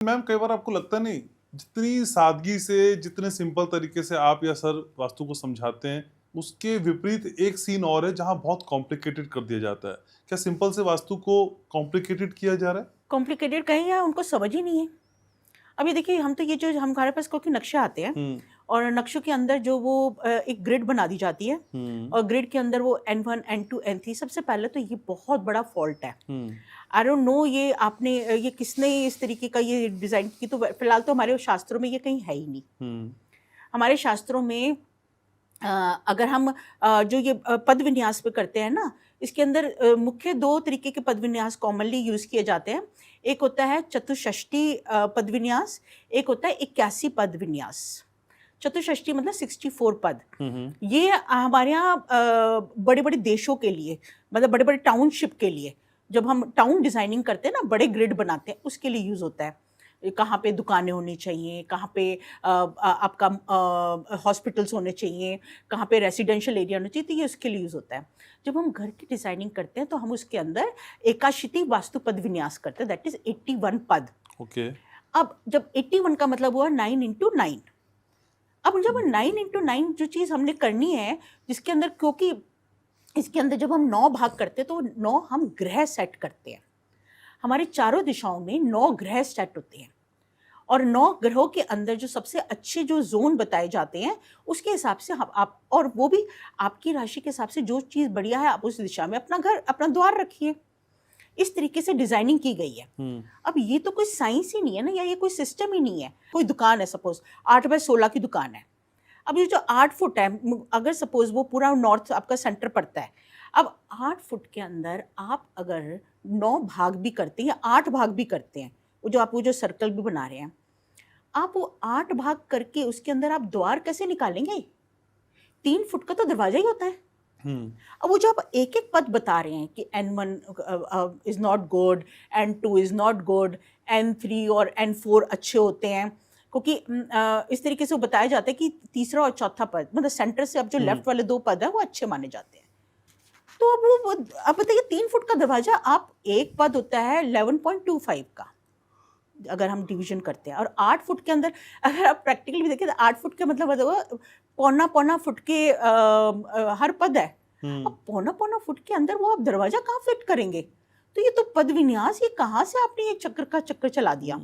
Ma'am कई बार आपको लगता नहीं जितनी सादगी से, जितने सिंपल तरीके से आप या सर वास्तु को समझाते हैं, उसके विपरीत एक सीन और है जहां बहुत कॉम्प्लिकेटेड कर दिया जाता है। क्या सिंपल से वास्तु को कॉम्प्लिकेटेड किया जा रहा है? कॉम्प्लिकेटेड कहें या उनको समझ ही नहीं है। अभी देखिए हम तो ये जो हमारे पास क्योंकि नक्शे आते हैं हम्म। और नक्शों के अंदर जो वो एक ग्रिड बना दी जाती है हम्म। और ग्रिड के अंदर वो N1 N2 N3 सबसे पहले तो ये बहुत बड़ा फॉल्ट है। हम्म। आई डोंट नो ये आपने ये किसने इस तरीके का ये डिज़ाइन की, तो फिलहाल तो हमारे शास्त्रों में ये कहीं है ही नहीं। हम्म। हमारे शास्त्रों में अगर हम जो ये पद विन्यास पे करते हैं ना, इसके अंदर मुख्य 2 तरीके के पद विन्यास कॉमनली यूज़ किए जाते हैं। एक होता है चतुष्षष्ठी पद विन्यास, एक होता है 81 पद विन्यास। चतुष्षष्ठी मतलब 64 पद। हम्म। ये हमारे यहाँ बड़े-बड़े देशों के लिए, मतलब बड़े-बड़े टाउनशिप के लिए, जब हम टाउन डिज़ाइनिंग करते हैं ना, बड़े ग्रिड बनाते हैं, उसके लिए यूज़ होता है। कहाँ पे दुकानें होनी चाहिए, कहाँ पे आपका हॉस्पिटल्स होने चाहिए, कहाँ पे रेसिडेंशियल एरिया होना चाहिए, तो ये उसके लिए यूज़ होता है। जब हम घर की डिज़ाइनिंग करते हैं तो हम उसके अंदर एकाशीति वास्तु पद विन्यास करते हैं, दैट इज़ 81 पद। ओके। अब जब 81 का मतलब हुआ 9 इंटू 9। अब जब 9 इंटू 9 जो चीज़ हमने करनी है, जिसके अंदर, क्योंकि इसके अंदर जब हम 9 भाग करते हैं तो 9 हम ग्रह सेट करते हैं। हमारे चारों दिशाओं में 9 ग्रह सेट होते हैं और 9 ग्रहों के अंदर जो सबसे अच्छे जो ज़ोन बताए जाते हैं, उसके हिसाब से हम आप, और वो भी आपकी राशि के हिसाब से जो चीज़ बढ़िया है, आप उस दिशा में अपना घर, अपना द्वार रखिए। इस तरीके से डिज़ाइनिंग की गई है। हम्म। अब ये तो कोई साइंस ही नहीं है ना, या ये कोई सिस्टम ही नहीं है। कोई दुकान है, सपोज़ 8 बाय 16 की दुकान है। अब ये जो 8 फुट है, अगर सपोज़ वो पूरा नॉर्थ आपका सेंटर पड़ता है। अब 8 फुट के अंदर आप अगर 9 भाग भी करते हैं या 8 भाग भी करते हैं, वो जो सर्कल भी बना रहे हैं, आप वो 8 भाग करके उसके अंदर आप द्वार कैसे निकालेंगे? 3 फुट का तो दरवाज़ा ही होता है। हम्म। अब वो जो आप एक-एक पद बता रहे हैं कि N1 is not good, N2 is not good, N3 और N4 अच्छे होते हैं, क्योंकि इस तरीके से वो बताया जाता है कि तीसरा और चौथा पद, मतलब सेंटर से अब जो लेफ्ट वाले 2 पद हैं वो अच्छे माने जाते हैं। तो अब वो अब बताइए 3 फुट का दरवाज़ा, आप एक पद होता है 11.25 का, अगर हम डिवीज़न करते हैं, और 8 फुट के अंदर अगर आप प्रैक्टिकली भी देखें तो 8 फुट के मतलब पौना-पौना फुट के हर पद है। हम्म। अब पौना-पौना फुट के अंदर वो आप दरवाज़ा कहाँ फिट करेंगे? तो ये तो पद विन्यास, ये कहाँ से आपने ये चक्कर का चक्कर चला दिया?